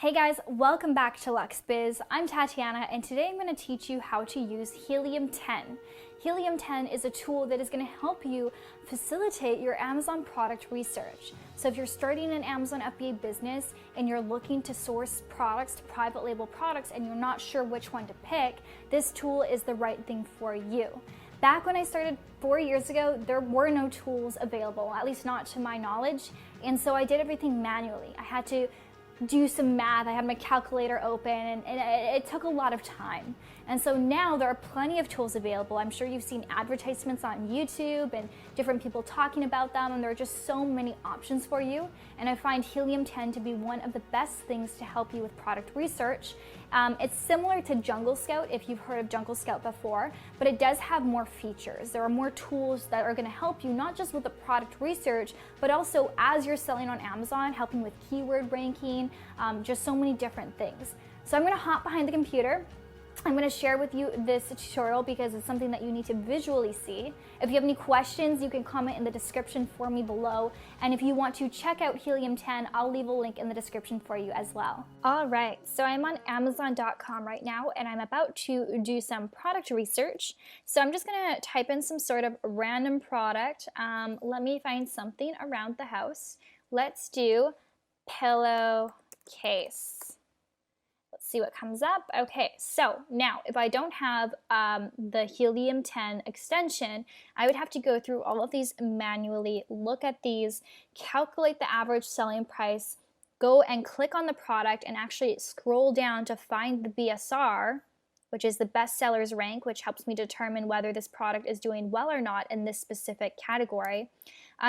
Hey guys, welcome back to LuxBiz. I'm Tatiana and today I'm going to teach you how to use Helium 10. Helium 10 is a tool that is going to help you facilitate your Amazon product research. So if you're starting an Amazon FBA business and you're looking to source products, to private label products, and you're not sure which one to pick, this tool is the right thing for you. Back when I started 4 years ago, there were no tools available, at least not to my knowledge, and so I did everything manually. I had to do some math, I had my calculator open, and it took a lot of time. And so now there are plenty of tools available. I'm sure you've seen advertisements on YouTube and different people talking about them, and there are just so many options for you. And I find Helium 10 to be one of the best things to help you with product research. It's similar to Jungle Scout, if you've heard of Jungle Scout before, but it does have more features. There are more tools that are going to help you not just with the product research, but also as you're selling on Amazon, helping with keyword ranking, just so many different things. So I'm going to hop behind the computer. I'm going to share with you this tutorial because it's something that you need to visually see. If you have any questions, you can comment in the description for me below. And if you want to check out Helium 10, I'll leave a link in the description for you as well. All right, so I'm on Amazon.com right now, and I'm about to do some product research. So I'm just going to type in some sort of random product. Let me find something around the house. Let's do pillowcase. Let's see what comes up. Okay, so now if I don't have the Helium 10 extension, I would have to go through all of these manually, look at these, calculate the average selling price, go and click on the product and actually scroll down to find the BSR, which is the best sellers rank, which helps me determine whether this product is doing well or not in this specific category.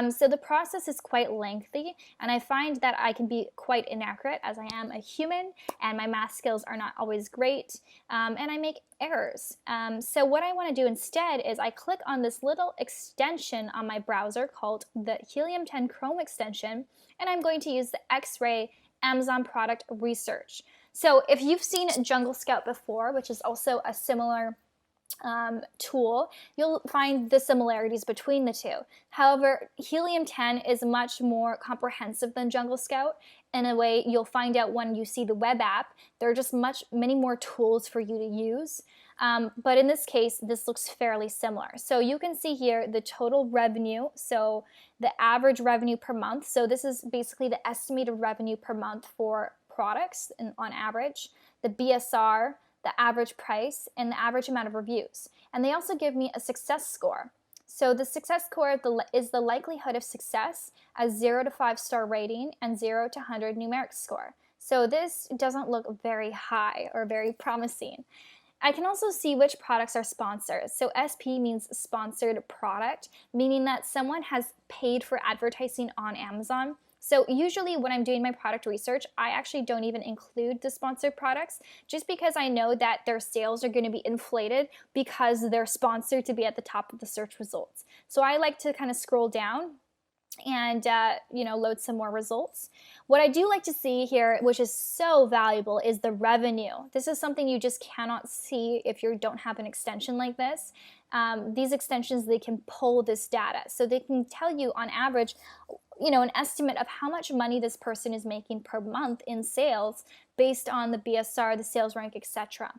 So the process is quite lengthy, and I find that I can be quite inaccurate as I am a human and my math skills are not always great, and I make errors. So what I want to do instead is I click on this little extension on my browser called the Helium 10 Chrome extension, and I'm going to use the X-Ray Amazon Product Research. So if you've seen Jungle Scout before, which is also a similar tool, you'll find the similarities between the two. However, Helium 10 is much more comprehensive than Jungle Scout. In a way, you'll find out when you see the web app, there are just many more tools for you to use. But in this case, this looks fairly similar. So you can see here the total revenue, so the average revenue per month. So this is basically the estimated revenue per month for products on average, the BSR, the average price, and the average amount of reviews. And they also give me a success score. So the success score is the likelihood of success as 0 to 5-star rating and 0 to 100 numeric score. So this doesn't look very high or very promising. I can also see which products are sponsored. So SP means sponsored product, meaning that someone has paid for advertising on Amazon. So usually when I'm doing my product research, I actually don't even include the sponsored products just because I know that their sales are going to be inflated because they're sponsored to be at the top of the search results. So I like to kind of scroll down and load some more results. What I do like to see here, which is so valuable, is the revenue. This is something you just cannot see if you don't have an extension like this. These extensions, they can pull this data. So they can tell you on average, an estimate of how much money this person is making per month in sales based on the BSR, the sales rank, etc.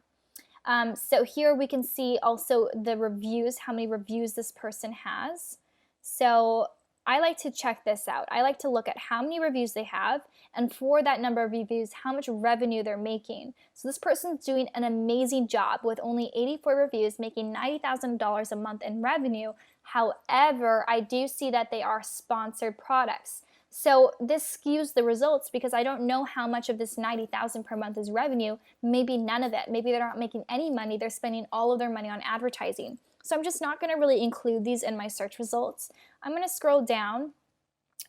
So here we can see also the reviews, how many reviews this person has. So I like to check this out. I like to look at how many reviews they have, and for that number of reviews, how much revenue they're making. So this person's doing an amazing job with only 84 reviews, making $90,000 a month in revenue. However, I do see that they are sponsored products. So this skews the results because I don't know how much of this $90,000 per month is revenue. Maybe none of it. Maybe they're not making any money. They're spending all of their money on advertising. So I'm just not going to really include these in my search results. I'm going to scroll down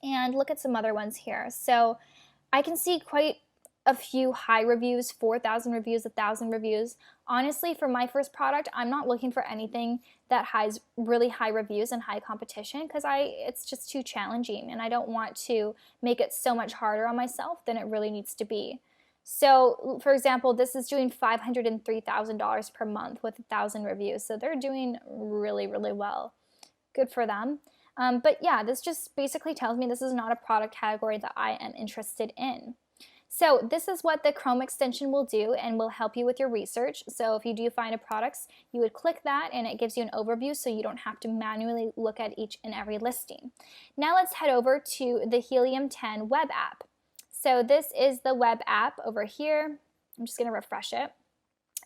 and look at some other ones here. So I can see quite a few high reviews, 4,000 reviews, 1,000 reviews. Honestly, for my first product, I'm not looking for anything that has really high reviews and high competition because it's just too challenging and I don't want to make it so much harder on myself than it really needs to be. So, for example, this is doing $503,000 per month with 1,000 reviews. So they're doing really, really well. Good for them. But yeah, this just basically tells me this is not a product category that I am interested in. So this is what the Chrome extension will do and will help you with your research. So if you do find a product, you would click that and it gives you an overview so you don't have to manually look at each and every listing. Now let's head over to the Helium 10 web app. So this is the web app over here. I'm just going to refresh it.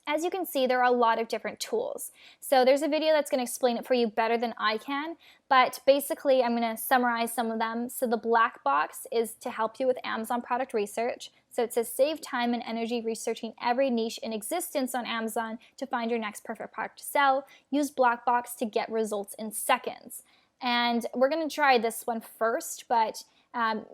As you can see, there are a lot of different tools. So there's a video that's going to explain it for you better than I can, but basically I'm going to summarize some of them. So the black box is to help you with Amazon product research. So it says save time and energy researching every niche in existence on Amazon to find your next perfect product to sell. Use black box to get results in seconds. And we're going to try this one first, but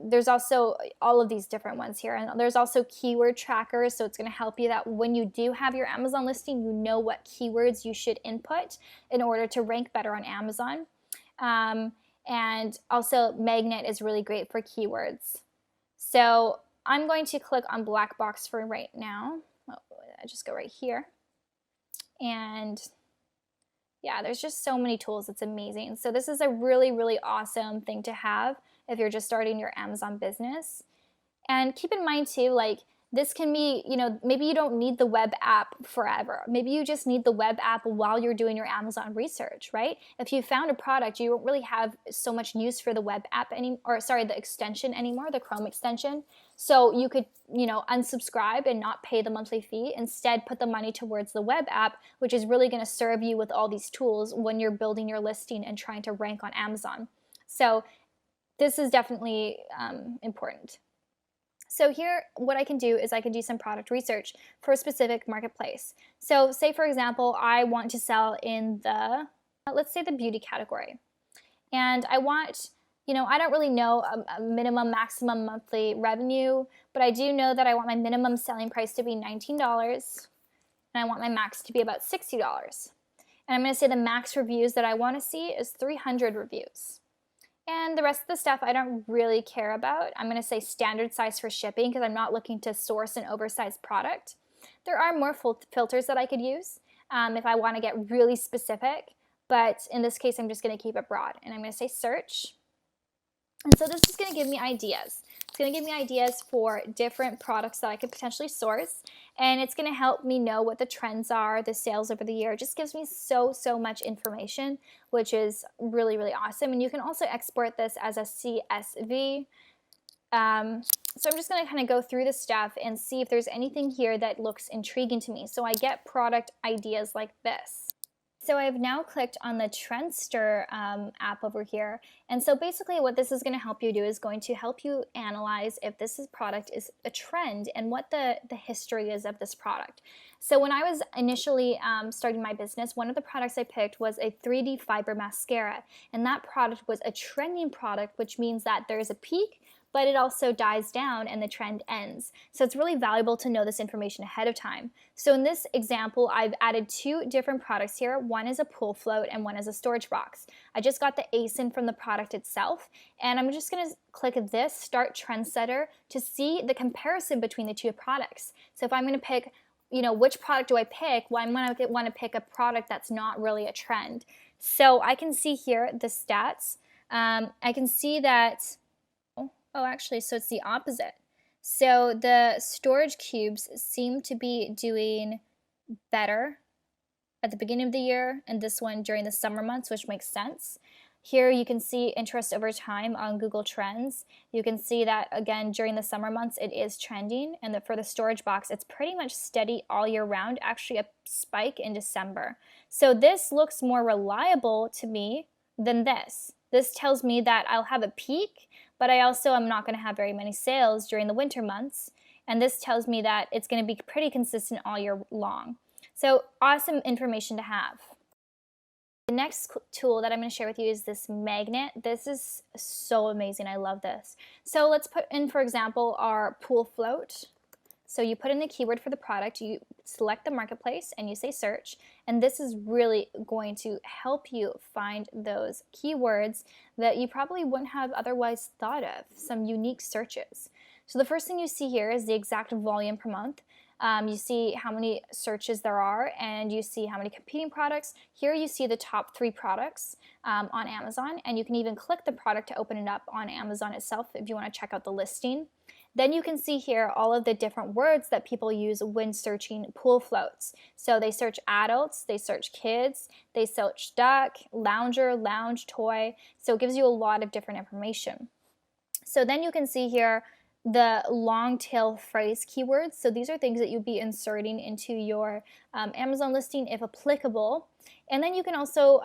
there's also all of these different ones here, and there's also keyword trackers, so it's going to help you that when you do have your Amazon listing, you know what keywords you should input in order to rank better on Amazon. And also Magnet is really great for keywords. So I'm going to click on black box for right now. I just go right here, and yeah, there's just so many tools. It's amazing. So this is a really, really awesome thing to have if you're just starting your Amazon business. And keep in mind too, like this can be, maybe you don't need the web app forever. Maybe you just need the web app while you're doing your Amazon research, right? If you found a product, you don't really have so much use for the web app the extension anymore, the Chrome extension. So you could, unsubscribe and not pay the monthly fee. Instead, put the money towards the web app, which is really going to serve you with all these tools when you're building your listing and trying to rank on Amazon. So this is definitely important. So here, what I can do is I can do some product research for a specific marketplace. So say, for example, I want to sell in the, let's say the beauty category. And I want, I don't really know a minimum, maximum monthly revenue, but I do know that I want my minimum selling price to be $19, and I want my max to be about $60. And I'm going to say the max reviews that I want to see is 300 reviews. And the rest of the stuff I don't really care about. I'm going to say standard size for shipping because I'm not looking to source an oversized product. There are more filters that I could use if I want to get really specific, but in this case I'm just going to keep it broad. And I'm going to say search. And so this is going to give me ideas. It's going to give me ideas for different products that I could potentially source, and it's going to help me know what the trends are, the sales over the year. It just gives me so much information, which is really, really awesome. And you can also export this as a CSV. So I'm just going to kind of go through the stuff and see if there's anything here that looks intriguing to me. So I get product ideas like this. So I've now clicked on the Trendster app over here. And so basically what this is going to help you do is going to help you analyze if this product is a trend and what the history is of this product. So when I was initially starting my business, one of the products I picked was a 3D fiber mascara. And that product was a trending product, which means that there's a peak, but it also dies down and the trend ends. So it's really valuable to know this information ahead of time. So in this example, I've added two different products here. One is a pool float and one is a storage box. I just got the ASIN from the product itself, and I'm just going to click this Start Trendsetter to see the comparison between the two products. So if I'm going to pick, which product do I pick? Well, I'm going to want to pick a product that's not really a trend. So I can see here the stats. I can see that actually, so it's the opposite. So the storage cubes seem to be doing better at the beginning of the year, and this one during the summer months, which makes sense. Here you can see interest over time on Google Trends. You can see that, again, during the summer months, it is trending, and for the storage box, it's pretty much steady all year round, actually a spike in December. So this looks more reliable to me than this. This tells me that I'll have a peak, but I also am not going to have very many sales during the winter months. And this tells me that it's going to be pretty consistent all year long. So awesome information to have. The next tool that I'm going to share with you is this magnet. This is so amazing. I love this. So let's put in, for example, our pool float. So you put in the keyword for the product, you select the marketplace, and you say search. And this is really going to help you find those keywords that you probably wouldn't have otherwise thought of, some unique searches. So the first thing you see here is the exact volume per month. You see how many searches there are, and you see how many competing products. Here you see the top 3 products on Amazon, and you can even click the product to open it up on Amazon itself if you want to check out the listing. Then you can see here all of the different words that people use when searching pool floats. So they search adults, they search kids, they search duck, lounger, lounge, toy. So it gives you a lot of different information. So then you can see here the long tail phrase keywords. So these are things that you'd be inserting into your Amazon listing if applicable. And then you can also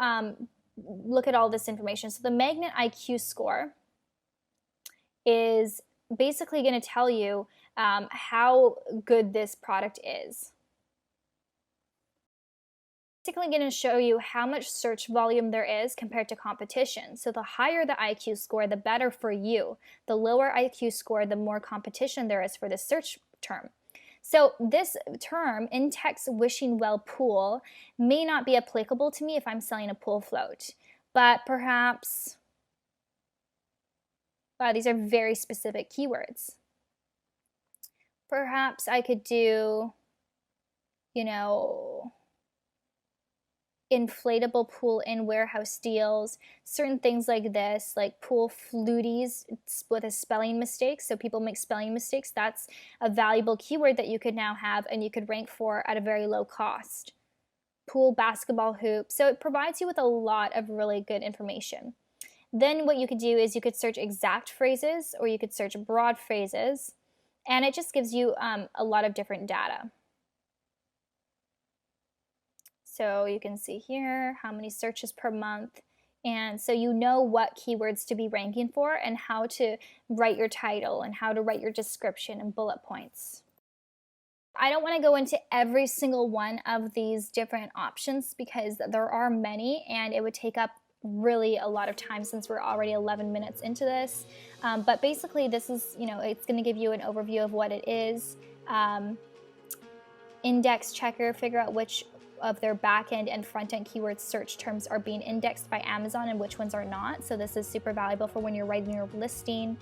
look at all this information. So the Magnet IQ score is basically going to tell you how good this product is. Basically going to show you how much search volume there is compared to competition. So the higher the IQ score, the better for you. The lower IQ score, the more competition there is for the search term. So this term, in-text wishing well pool, may not be applicable to me if I'm selling a pool float, but perhaps, wow, these are very specific keywords. Perhaps I could do, you know, inflatable pool in warehouse deals, certain things like this, like pool fluties with a spelling mistake. So people make spelling mistakes. That's a valuable keyword that you could now have and you could rank for at a very low cost. Pool basketball hoop. So it provides you with a lot of really good information. Then what you could do is you could search exact phrases or you could search broad phrases, and it just gives you a lot of different data. So you can see here how many searches per month, and so you know what keywords to be ranking for and how to write your title and how to write your description and bullet points. I don't want to go into every single one of these different options because there are many and it would take up really a lot of time since we're already 11 minutes into this. But basically this is, it's going to give you an overview of what it is. Index checker, figure out which of their back-end and front-end keyword search terms are being indexed by Amazon and which ones are not. So this is super valuable for when you're writing your listing.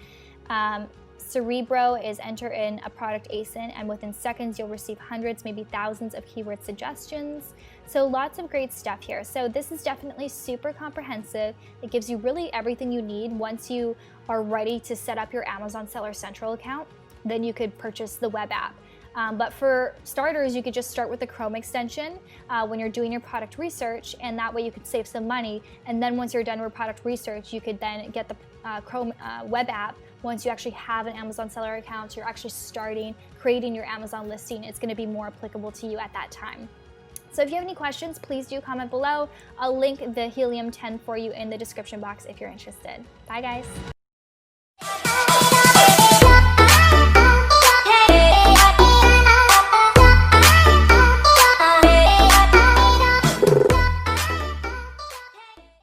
Cerebro is enter in a product ASIN, and within seconds you'll receive hundreds, maybe thousands of keyword suggestions. So lots of great stuff here. So this is definitely super comprehensive. It gives you really everything you need. Once you are ready to set up your Amazon Seller Central account, then you could purchase the web app. But for starters, you could just start with the Chrome extension when you're doing your product research, and that way you could save some money. And then once you're done with product research, you could then get the Chrome web app. Once you actually have an Amazon seller account, you're actually creating your Amazon listing. It's going to be more applicable to you at that time. So if you have any questions, please do comment below. I'll link the Helium 10 for you in the description box if you're interested. Bye guys.